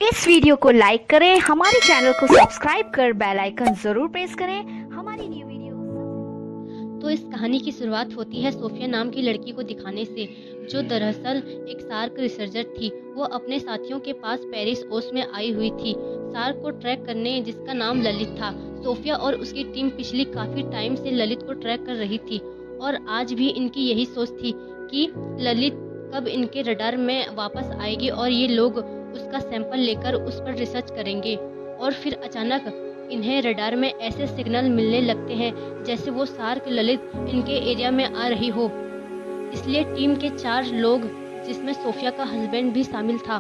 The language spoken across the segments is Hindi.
इस वीडियो को लाइक करें, हमारे चैनल को सब्सक्राइब कर बेल आइकन जरूर प्रेस करें हमारी न्यू वीडियो। तो इस कहानी की शुरुआत होती है सोफिया नाम की लड़की को दिखाने से, जो दरअसल एक सार्क रिसर्चर थी। वो अपने साथियों के पास पेरिस ओस में आई हुई थी, सार्क को ट्रैक करने, जिसका नाम ललित था। सोफिया और उसकी टीम पिछली काफी टाइम से ललित को ट्रैक कर रही थी और आज भी इनकी यही सोच थी कि ललित कब इनके रडार में वापस आएगी और ये लोग उसका सैंपल लेकर उस पर रिसर्च करेंगे। और फिर अचानक इन्हें रडार में ऐसे सिग्नल मिलने लगते हैं जैसे वो सार्क ललित इनके एरिया में आ रही हो। इसलिए टीम के 4 लोग, जिसमें सोफिया का हस्बैंड भी शामिल था,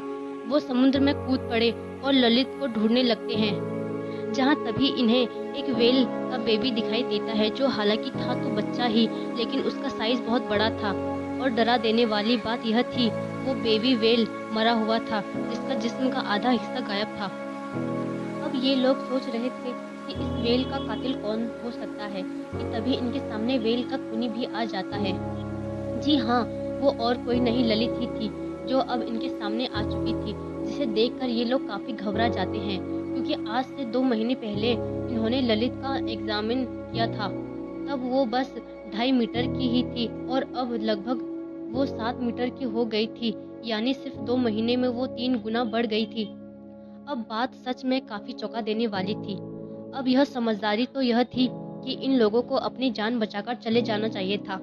वो समुद्र में कूद पड़े और ललित को ढूंढने लगते हैं। जहां तभी इन्हें एक वेल का बेबी दिखाई देता है, जो हालांकि था तो बच्चा ही, लेकिन उसका साइज बहुत बड़ा था। और डरा देने वाली बात यह थी, वो बेबी वेल मरा हुआ था, जिसका जिस्म का आधा हिस्सा गायब था। अब ये लोग सोच रहे थे कि इस वेल का कातिल कौन हो सकता है कि तभी इनके सामने वेल का खूनी भी आ जाता है। जी हाँ, वो और कोई नहीं ललित ही थी, जो अब इनके सामने आ चुकी थी, जिसे देखकर ये लोग काफी घबरा जाते हैं, क्योंकि आज से 2 महीने पहले इन्होंने ललित का एग्जामिन किया था। तब वो बस 2.5 मीटर की ही थी और अब लगभग वो 7 मीटर की हो गई थी, यानी सिर्फ 2 महीने में वो 3 गुना बढ़ गई थी। अब बात सच में काफी चौंका देने वाली थी। अब यह समझदारी तो यह थी कि इन लोगों को अपनी जान बचाकर चले जाना चाहिए था,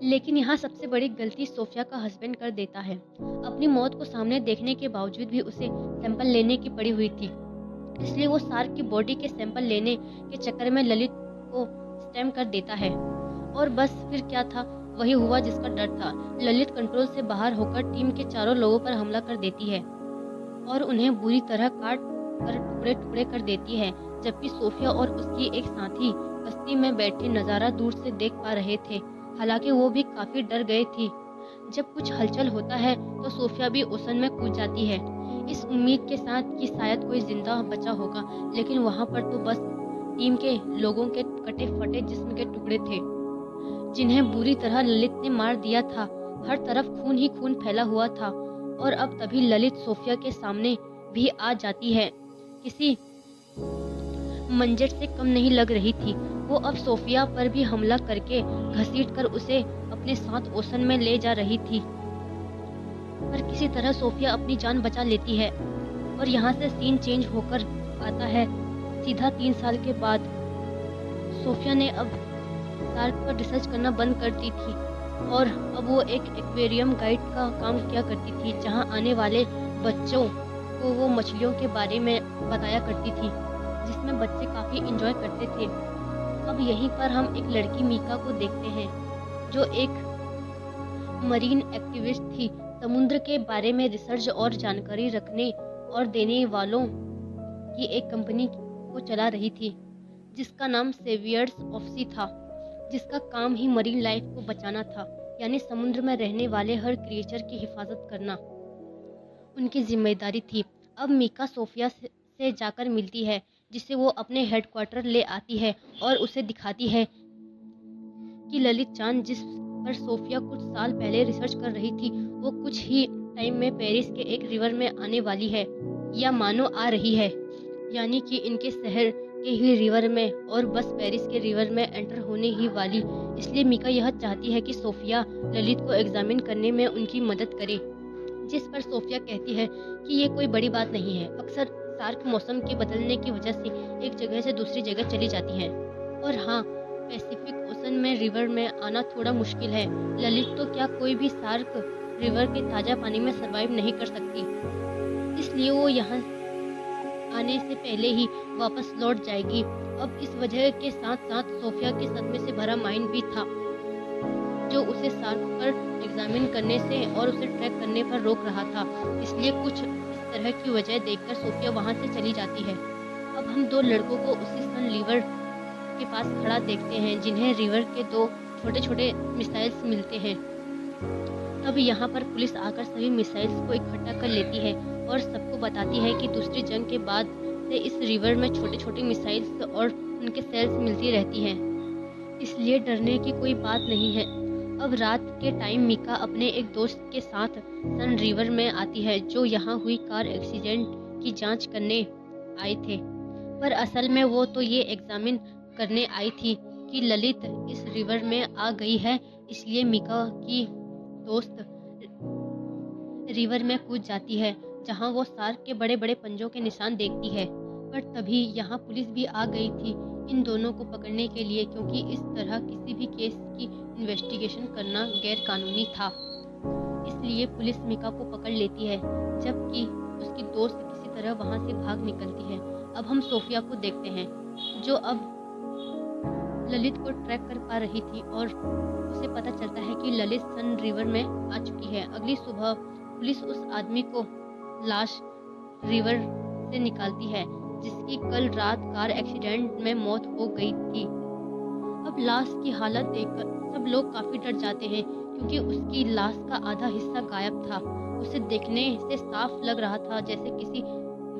लेकिन यहाँ सबसे बड़ी गलती सोफिया का हस्बैंड कर देता है। अपनी मौत को सामने देखने के बावजूद भी उसे सैंपल लेने की पड़ी हुई थी, इसलिए वो सार्क की बॉडी के सैंपल लेने के चक्कर में ललित को स्टैम्प कर देता है। और बस फिर क्या था, वही हुआ जिसका डर था। ललित कंट्रोल से बाहर होकर टीम के 4 लोगों पर हमला कर देती है और उन्हें बुरी तरह काट कर टुकड़े टुकड़े कर देती है, जबकि सोफिया और उसकी एक साथी कश्ती में बैठे नज़ारा दूर से देख पा रहे थे। हालांकि वो भी काफी डर गए थे। जब कुछ हलचल होता है तो सोफिया भी ओशन में कूद जाती है, इस उम्मीद के साथ कि शायद कोई जिंदा बचा होगा, लेकिन वहाँ पर तो बस टीम के लोगों के कटे फटे जिस्म के टुकड़े थे, जिन्हें बुरी तरह ललित ने मार दिया था। हर तरफ खून ही खून फैला हुआ था। और अब तभी ललित सोफिया के सामने भी आ जाती है, किसी मंजर से कम नहीं लग रही थी। वो अब सोफिया पर भी हमला करके घसीटकर उसे अपने साथ ओशन में ले जा रही थी, पर किसी तरह सोफिया अपनी जान बचा लेती है। और यहाँ से सीन चेंज होकर आता है सीधा 3 साल के बाद। सोफिया ने अब सार्क पर रिसर्च करना बंद कर दी थी और अब वो एक एक्वेरियम गाइड का काम किया करती थी, जहाँ आने वाले बच्चों को वो मछलियों के बारे में बताया करती थी, जिसमें बच्चे काफ़ी इंजॉय करते थे। अब यहीं पर हम एक लड़की मीका को देखते हैं, जो एक मरीन एक्टिविस्ट थी। समुद्र के बारे में रिसर्च और जानकारी रखने और देने वालों की एक कंपनी को चला रही थी, जिसका नाम सेवियर्स ऑफ सी था, जिसका काम ही मरीन लाइफ को बचाना था, यानी समुद्र में रहने वाले हर क्रिएचर की हिफाजत करना उनकी जिम्मेदारी थी। अब मीका सोफिया से जाकर मिलती है, जिसे वो अपने हेडक्वार्टर ले आती है और उसे दिखाती है कि ललित चांद, जिस पर सोफिया कुछ साल पहले रिसर्च कर रही थी, वो कुछ ही टाइम में पेरिस के एक रिवर में आने वाली है, या मानो आ रही है, यानी कि इनके शहर के ही रिवर में, और बस पेरिस के रिवर में एंटर होने ही वाली। इसलिए मीका यह चाहती है कि सोफिया ललित को एग्जामिन करने में उनकी मदद करे, जिस पर सोफिया कहती है कि ये कोई बड़ी बात नहीं है, अक्सर सार्क मौसम के बदलने की वजह से एक जगह से दूसरी जगह चली जाती हैं। और हाँ, पैसिफिक ओशन में रिवर में आना थोड़ा मुश्किल है। ललित तो क्या, कोई भी सार्क रिवर के ताज़ा पानी में सर्वाइव नहीं कर सकती, इसलिए वो यहाँ आने से पहले ही वापस लौट जाएगी। अब इस वजह के साथ साथ सोफिया के सदमे से भरा माइंड भी था, जो उसे सार्क पर एग्जामिन करने से और उसे ट्रैक करने पर रोक रहा था। इसलिए कुछ इस तरह की वजह देखकर सोफिया वहां से चली जाती है। अब हम 2 लड़कों को उसी सन रिवर के पास खड़ा देखते हैं, जिन्हें रिवर के 2 छोटे छोटे मिसाइल्स मिलते हैं। तब यहाँ पर पुलिस आकर सभी मिसाइल्स को इकट्ठा कर लेती है और सबको बताती है कि दूसरी जंग के बाद से इस रिवर में छोटे छोटे मिसाइल्स और उनके सेल्स मिलती रहती हैं, इसलिए डरने की कोई बात नहीं है। अब रात के टाइम मीका अपने एक दोस्त के साथ सन रिवर में आती है, जो यहाँ हुई कार एक्सीडेंट की जांच करने आए थे, पर असल में वो तो ये एग्जामिन करने आई थी कि ललित इस रिवर में आ गई है, इसलिए मीका की दोस्त रिवर में कूद जाती है, जहां वो शार्क के बड़े बड़े पंजों के निशान देखती है। पर तभी यहाँ पुलिस भी आ गई थी इन दोनों को पकड़ने के लिए, क्योंकि इस तरह किसी भी केस की इन्वेस्टिगेशन करना गैर कानूनी था। इसलिए पुलिस मीका को पकड़ लेती है, जबकि उसकी दोस्त किसी तरह वहां से भाग निकलती है। अब हम सोफिया को देखते हैं, जो अब ललित को ट्रैक कर पा रही थी और उसे पता चलता है कि ललित सन रिवर में आ चुकी है। अगली सुबह पुलिस उस आदमी को लाश रिवर से निकालती है, जिसकी कल रात कार एक्सीडेंट में मौत हो गई थी। अब लाश की हालत देखकर सब लोग काफी डर जाते हैं, क्योंकि उसकी लाश का आधा हिस्सा गायब था। उसे देखने से साफ लग रहा था जैसे किसी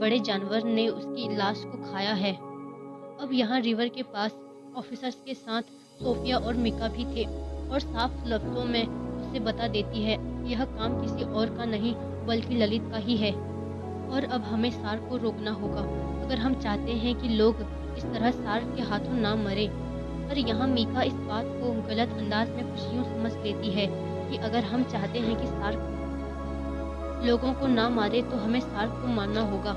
बड़े जानवर ने उसकी लाश को खाया है। अब यहाँ रिवर के पास ऑफिसर्स के साथ सोफिया और मीका भी थे, और साफ लफ्जों में उसे बता देती है यह काम किसी और का नहीं बल्कि ललित का ही है, और अब हमें शार्क को रोकना होगा अगर हम चाहते हैं कि लोग इस तरह शार्क के हाथों ना मरे। पर यहाँ मीका इस बात को गलत अंदाज में कुछ यूँ समझ लेती है कि अगर हम चाहते हैं कि शार्क लोगों को ना मारे तो हमें शार्क को मारना होगा।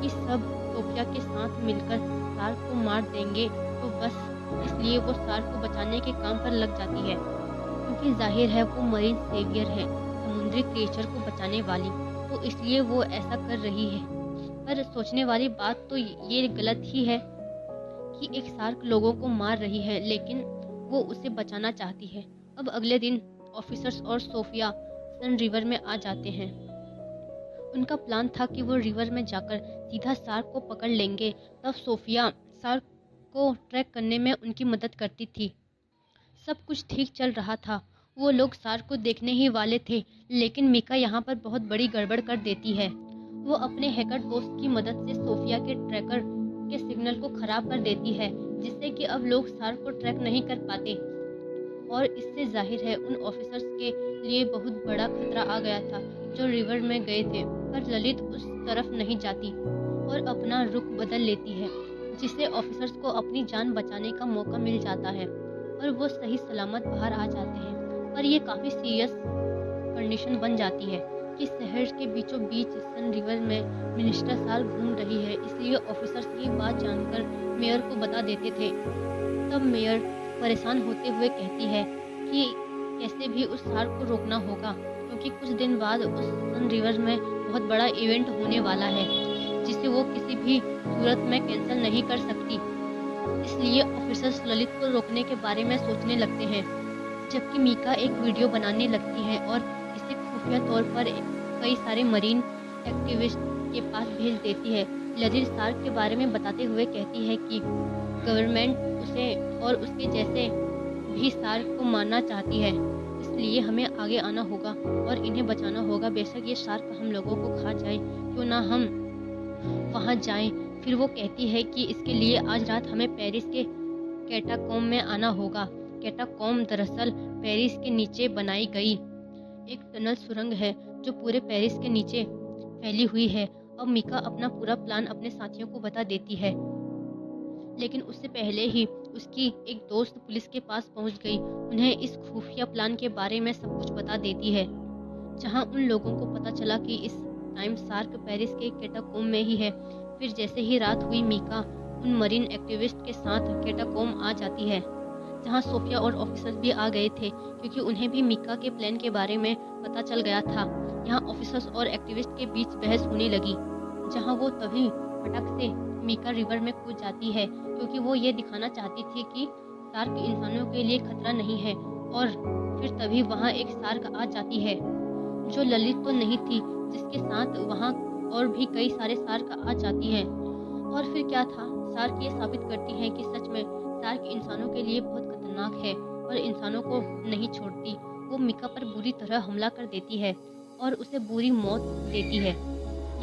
कि सब सोफिया के साथ मिलकर शार्क को मार देंगे तो बस, इसलिए वो शार्क को बचाने के काम पर लग जाती है, क्योंकि जाहिर है वो मरीन सेवियर है, समुद्री क्रिएचर को बचाने वाली, तो इसलिए वो ऐसा कर रही है। पर सोचने वाली बात तो ये गलत ही है कि एक शार्क लोगों को मार रही है, लेकिन वो उसे बचाना चाहती है। अब अगले दिन ऑफिसर्स और सोफिया सन रिवर में आ जाते हैं। उनका प्लान था कि वो रिवर में जाकर सीधा शार्क को पकड़ लेंगे। तब सोफिया शार्क को ट्रैक करने में उनकी मदद करती थी। सब कुछ ठीक चल रहा था, वो लोग शार्क को देखने ही वाले थे, लेकिन मीका यहाँ पर बहुत बड़ी गड़बड़ कर देती है। वो अपने हैकर दोस्त की मदद से सोफिया के ट्रैकर के सिग्नल को खराब कर देती है, जिससे कि अब लोग शार्क को ट्रैक नहीं कर पाते, और इससे जाहिर है उन ऑफिसर्स के लिए बहुत बड़ा खतरा आ गया था जो रिवर में गए थे। पर ललित उस तरफ नहीं जाती और अपना रुख बदल लेती है, जिससे ऑफिसर्स को अपनी जान बचाने का मौका मिल जाता है और वो सही सलामत बाहर आ जाते हैं। पर ये काफ़ी सीरियस कंडीशन बन जाती है कि शहर के बीचों बीच सन रिवर में मिनिस्टर साल घूम रही है, इसलिए ऑफिसर्स ये बात जानकर मेयर को बता देते थे। तब मेयर परेशान होते हुए कहती है कि कैसे भी उस शार्क को रोकना होगा, क्योंकि कुछ दिन बाद उस सन रिवर में बहुत बड़ा इवेंट होने वाला है, जिसे वो किसी भी सूरत में कैंसिल नहीं कर सकती। इसलिए ऑफिसर्स ललित को रोकने के बारे में सोचने लगते हैं, जबकि मीका एक वीडियो बनाने लगती है और इसे खुफिया तौर पर कई सारे मरीन एक्टिविस्ट के पास भेज देती है। ललित शार्क के बारे में बताते हुए कहती है कि गवर्नमेंट उसे और उसके जैसे भी शार्क को मारना चाहती है, इसलिए हमें आगे आना होगा और इन्हें बचाना होगा। बेशक ये शार्क हम लोगों को खा जाए, क्यों ना हम वहाँ जाएं। फिर वो कहती है कि इसके लिए आज रात हमें पेरिस के कैटाकॉम में आना होगा। कैटाकॉम दरअसल पेरिस के नीचे बनाई गई एक टनल सुरंग है जो पूरे पेरिस के नीचे फैली हुई है। अब मीका अपना पूरा प्लान अपने साथियों को बता देती है, लेकिन उससे पहले ही उसकी एक दोस्त पुलिस के पास पहुंच गई। उन्हें इस खुफिया प्लान के बारे में सब कुछ बता देती है, जहां उन लोगों को पता चला कि इस टाइम शार्क पेरिस के कैटाकॉम में ही है। फिर जैसे ही रात हुई, मीका उन मरीन एक्टिविस्ट के साथ कैटाकॉम आ जाती है, जहां सोफिया और ऑफिसर्स भी आ गए थे, क्योंकि उन्हें भी मीका के प्लान के बारे में पता चल गया था। यहाँ ऑफिसर्स और एक्टिविस्ट के बीच बहस होने लगी, जहाँ वो तभी फटक से मीका रिवर में कूद जाती है, क्योंकि वो ये दिखाना चाहती थी कि शार्क इंसानों के लिए खतरा नहीं है। और फिर तभी वहाँ एक शार्क आ जाती है, जो ललित तो नहीं थी, जिसके साथ वहाँ और भी कई सारे शार्क आ जाती हैं। और फिर क्या था, शार्क ये साबित करती हैं कि सच में शार्क इंसानों के लिए बहुत खतरनाक है और इंसानों को नहीं छोड़ती। वो मीका पर बुरी तरह हमला कर देती है और उसे बुरी मौत देती है,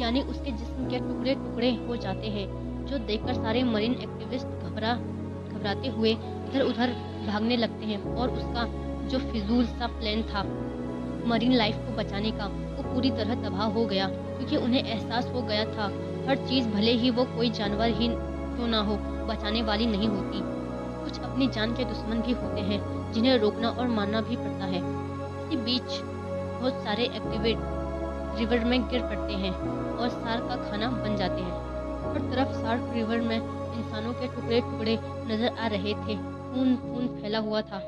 यानी उसके जिस्म के टुकड़े टुकड़े हो जाते हैं, जो देखकर सारे मरीन एक्टिविस्ट घबराते हुए इधर उधर भागने लगते हैं। और उसका जो फिजूल सा प्लान था मरीन लाइफ को बचाने का, वो पूरी तरह तबाह हो गया, क्योंकि उन्हें एहसास हो गया था हर चीज़, भले ही वो कोई जानवर ही क्यों ना हो, बचाने वाली नहीं होती। कुछ अपनी जान के दुश्मन भी होते हैं जिन्हें रोकना और मारना भी पड़ता है। इसी बीच बहुत सारे एक्टिविस्ट रिवर में गिर पड़ते हैं और शार्क का खाना बन जाते हैं। हर तरफ शार्क रिवर में इंसानों के टुकड़े टुकड़े नजर आ रहे थे, खून खून फैला हुआ था।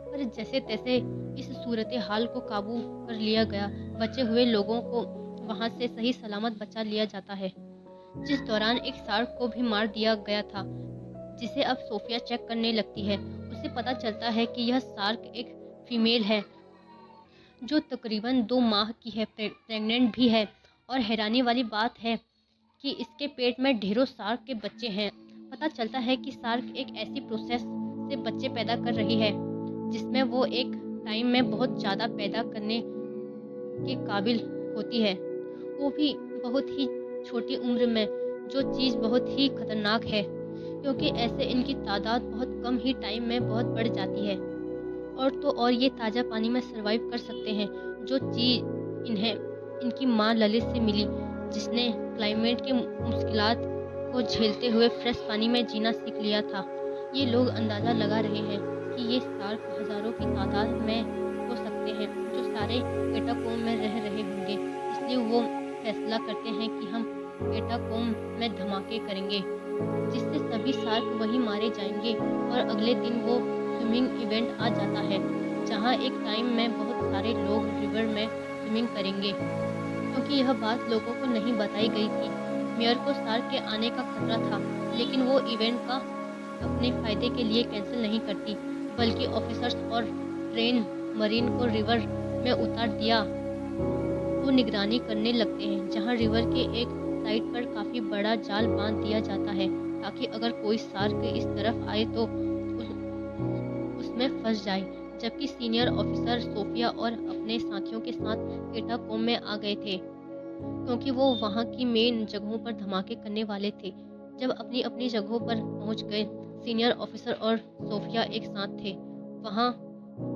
पर जैसे तैसे इस सूरत हाल को काबू कर लिया गया। बचे हुए लोगों को वहां से सही सलामत बचा लिया जाता है। जिस दौरान एक शार्क को भी मार दिया गया था, जिसे अब सोफिया चेक करने लगती है। उसे पता चलता है कि यह शार्क एक फीमेल है जो तकरीबन 2 माह की है, प्रेग्नेंट भी है। और हैरानी वाली बात है कि इसके पेट में ढेरों शार्क के बच्चे हैं। पता चलता है कि शार्क एक ऐसी प्रोसेस से बच्चे पैदा कर रही है जिसमें वो एक टाइम में बहुत ज़्यादा पैदा करने के काबिल होती है, वो भी बहुत ही छोटी उम्र में, जो चीज़ बहुत ही खतरनाक है, क्योंकि ऐसे इनकी तादाद बहुत कम ही टाइम में बहुत बढ़ जाती है। और ये ताज़ा पानी में सरवाइव कर सकते हैं, जो चीज़ इन्हें इनकी माँ ललित से मिली, जिसने क्लाइमेट के मुश्किलात को झेलते हुए फ्रेश पानी में जीना सीख लिया था। ये लोग अंदाज़ा लगा रहे हैं कि ये शार्क हज़ारों की तादाद में हो सकते हैं, जो सारे कैटाकोम में रह रहे होंगे। इसलिए वो फैसला करते हैं कि हम कैटाकोम में धमाके करेंगे, जिससे सभी शार्क वहीं मारे जाएंगे। और अगले दिन वो स्विमिंग इवेंट आ जाता है, जहां एक टाइम में बहुत सारे लोग रिवर में स्विमिंग करेंगे। क्योंकि यह बात लोगों को नहीं बताई गई थी, मेयर को शार्क के आने का खतरा था, लेकिन वो इवेंट का अपने फायदे के लिए कैंसिल नहीं करती, बल्कि ऑफिसर्स और ट्रेन मरीन को रिवर में उतार दिया। वो निगरानी करने लगते हैं, जहां रिवर के एक साइड पर काफ़ी बड़ा जाल बांध दिया जाता है, ताकि अगर कोई शार्क इस तरफ आए तो उसमें फंस जाए। जबकि सीनियर ऑफिसर सोफिया और अपने साथियों के साथ कैटाकोम में आ गए थे, क्योंकि वो वहाँ की मेन जगहों पर धमाके करने वाले थे। जब अपनी अपनी जगहों पर पहुँच गए, सीनियर ऑफिसर और सोफिया एक साथ थे। वहाँ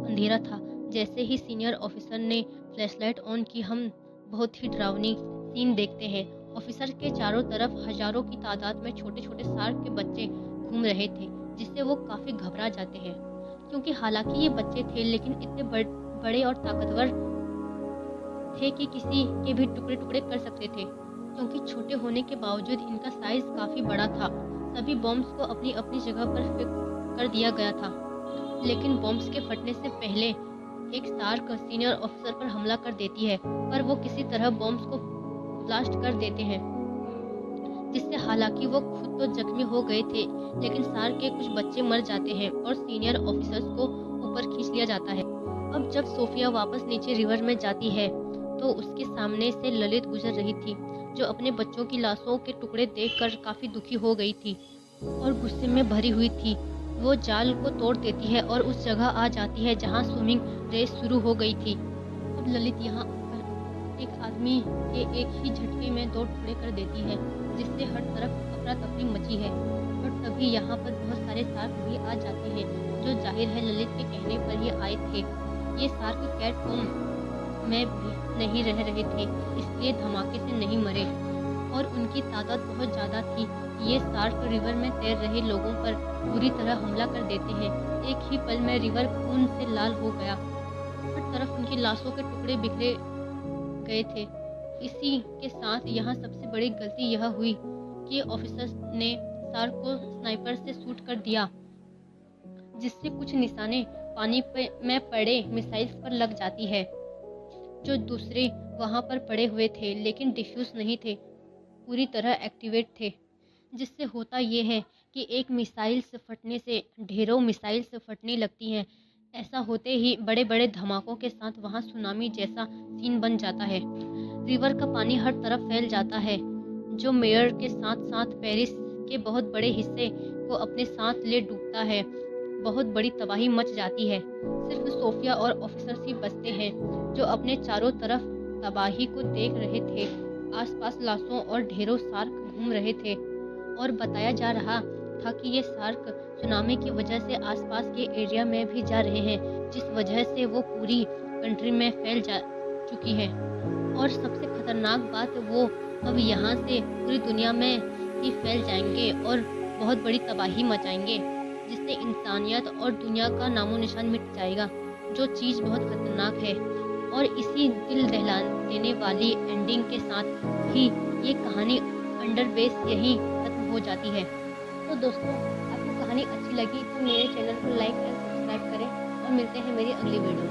अंधेरा था। जैसे ही सीनियर ऑफिसर ने फ्लैशलाइट ऑन की, हम बहुत ही डरावनी सीन देखते हैं। ऑफिसर के चारों तरफ हजारों की तादाद में छोटे छोटे शार्क के बच्चे घूम रहे थे, जिससे वो काफ़ी घबरा जाते हैं, क्योंकि हालांकि ये बच्चे थे, लेकिन इतने बड़े और ताकतवर थे कि किसी के भी टुकड़े टुकड़े कर सकते थे। क्योंकि छोटे होने के बावजूद इनका साइज काफ़ी बड़ा था। सभी बॉम्ब्स को अपनी अपनी जगह पर फिक्स कर दिया गया था, लेकिन बॉम्ब्स के फटने से पहले एक शार्क सीनियर ऑफिसर पर हमला कर देती है, पर वो किसी तरह बॉम्ब्स को ब्लास्ट कर देते हैं, जिससे हालांकि वो खुद तो जख्मी हो गए थे, लेकिन शार्क के कुछ बच्चे मर जाते हैं और सीनियर ऑफिसर्स को ऊपर खींच लिया जाता है। अब जब सोफिया वापस नीचे रिवर में जाती है, तो उसके सामने से ललित गुजर रही थी, जो अपने बच्चों की लाशों के टुकड़े देखकर काफ़ी दुखी हो गई थी और गुस्से में भरी हुई थी। वो जाल को तोड़ देती है और उस जगह आ जाती है जहां स्विमिंग रेस शुरू हो गई थी। अब ललित यहां आकर एक आदमी के एक ही झटके में 2 टुकड़े कर देती है, जिससे हर तरफ अफरा तफरी मची है। और तभी यहाँ पर बहुत सारे शार्क भी आ जाते हैं, जो जाहिर है ललित के कहने पर ही आए थे। ये शार्क कैटाकोम में भी नहीं रह रहे थे, इसलिए धमाके से नहीं मरे, और उनकी तादाद बहुत ज़्यादा थी। ये शार्क रिवर में तैर रहे लोगों पर बुरी तरह हमला कर देते हैं। एक ही पल में रिवर खून से लाल हो गया। हर तरफ उनकी लाशों के टुकड़े बिखरे गए थे। इसी के साथ यहाँ सबसे बड़ी गलती यह हुई कि ऑफिसर्स ने शार्क को स्नाइपर से शूट कर दिया, जिससे कुछ निशाने पानी में पड़े मिसाइल्स पर लग जाती है, जो दूसरे वहाँ पर पड़े हुए थे, लेकिन डिफ्यूज नहीं थे, पूरी तरह एक्टिवेट थे। जिससे होता ये है कि एक मिसाइल से फटने से ढेरों मिसाइल से फटने लगती हैं। ऐसा होते ही बड़े बड़े धमाकों के साथ वहाँ सुनामी जैसा सीन बन जाता है। रिवर का पानी हर तरफ फैल जाता है, जो मेयर के साथ साथ पेरिस के बहुत बड़े हिस्से को अपने साथ ले डूबता है। बहुत बड़ी तबाही मच जाती है। सिर्फ सोफिया और ऑफिसर ही बचते हैं, जो अपने चारों तरफ तबाही को देख रहे थे। आसपास लाशों और ढेरों शार्क घूम रहे थे, और बताया जा रहा था कि ये शार्क सुनामी की वजह से आसपास के एरिया में भी जा रहे हैं, जिस वजह से वो पूरी कंट्री में फैल जा चुकी है। और सबसे खतरनाक बात वो अब यहाँ से पूरी दुनिया में ही फैल जाएंगे और बहुत बड़ी तबाही मचाएंगे, जिससे इंसानियत और दुनिया का नामो निशान मिट जाएगा, जो चीज़ बहुत खतरनाक है। और इसी दिल दहला देने वाली एंडिंग के साथ ही ये कहानी अंडर बेस यहीं खत्म हो जाती है। तो दोस्तों, आपको कहानी अच्छी लगी तो मेरे चैनल को लाइक एंड सब्सक्राइब करें और मिलते हैं मेरी अगली वीडियो में।